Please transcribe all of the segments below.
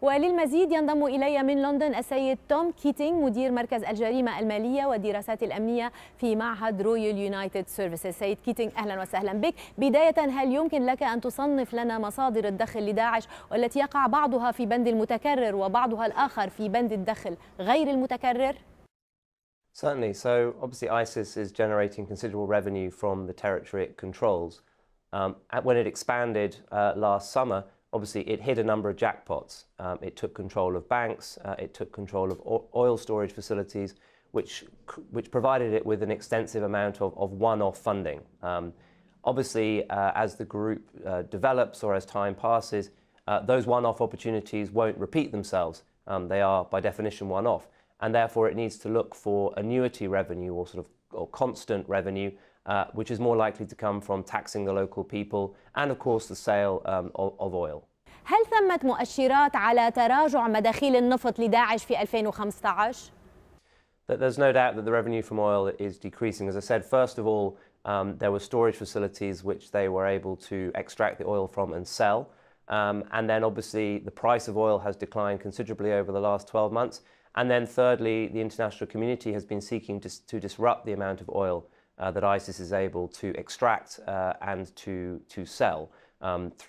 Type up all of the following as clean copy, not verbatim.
وللمزيد ينضم إلي من لندن السيد توم كيتينغ مدير مركز الجريمة المالية والدراسات الأمنية في معهد رويال يونايتد سيرفيسز. سيد كيتينغ أهلا وسهلا بك. بداية، هل يمكن لك أن تصنف لنا مصادر الدخل لداعش والتي يقع بعضها في بند المتكرر وبعضها الآخر في بند الدخل غير المتكرر؟ Certainly. So obviously ISIS is generating considerable revenue from the territory it controls. When it expanded last summer, obviously it hit a number of jackpots. It took control of banks, it took control of oil storage facilities, which provided it with an extensive amount of one-off funding. Obviously, as the group develops or as time passes, those one-off opportunities won't repeat themselves. They are, by definition, one-off. And therefore it needs to look for annuity revenue or constant revenue, which is more likely to come from taxing the local people and of course the sale of oil. هل ثمت مؤشرات على تراجع مداخيل النفط لداعش في 2015؟ There's no doubt that the revenue from oil is decreasing. As I said, first of all, there were storage facilities which they were able to extract the oil from and sell. And then obviously the price of oil has declined considerably over the last 12 months. And then thirdly, the international community has been seeking to disrupt the amount of oil that ISIS is able to extract and to sell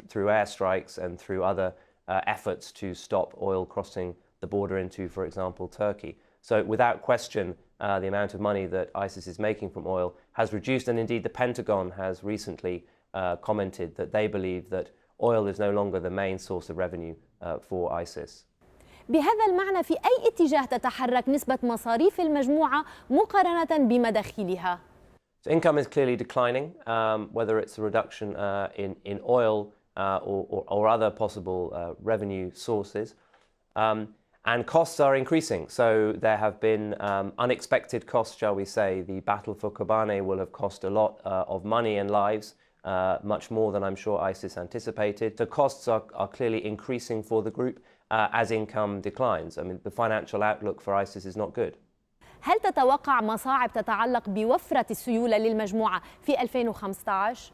through airstrikes and through other efforts to stop oil crossing the border into, for example, Turkey. So without question, the amount of money that ISIS is making from oil has reduced, and indeed the Pentagon has recently commented that they believe that oil is no longer the main source of revenue for ISIS. بهذا المعنى في أي اتجاه تتحرك نسبة مصاريف المجموعة مقارنة بمداخيلها؟ So income is clearly declining, whether it's a reduction in oil or other possible revenue sources. And costs are increasing. So there have been unexpected costs, shall we say. The battle for Kobane will have cost a lot of money and lives, much more than I'm sure ISIS anticipated. So costs are clearly increasing for the group as income declines. I mean, the financial outlook for ISIS is not good. هل تتوقع مصاعب تتعلق بوفرة السيولة للمجموعة في 2015؟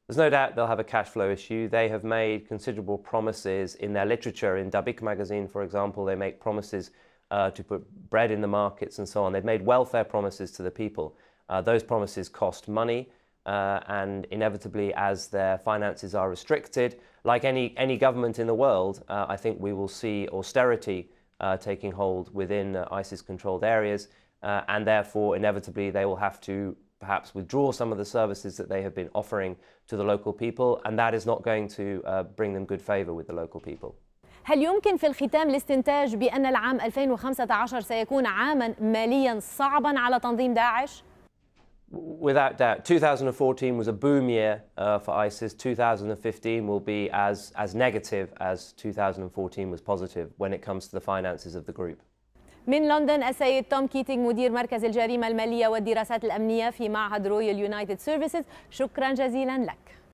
There's no doubt they'll have a cash flow issue. They have made considerable promises in their literature. In Dabik magazine, for example, they make promises to put bread in the markets and so on. They've made welfare promises to the people. Those promises cost money. And inevitably, as their finances are restricted, like any government in the world, I think we will see austerity taking hold within ISIS-controlled areas, and therefore, inevitably, they will have to perhaps withdraw some of the services that they have been offering to the local people, and that is not going to bring them good favor with the local people. هل يمكن في الختام الاستنتاج بأن العام 2015 سيكون عاماً مالياً صعباً على تنظيم داعش؟ Without doubt, 2014 was a boom year for ISIS. 2015 will be as negative as 2014 was positive when it comes to the finances of the group. من لندن السيد توم كيتينغ مدير مركز الجريمة المالية والدراسات الأمنية في معهد رويال يونايتد سيرفيسز، شكرا جزيلا لك.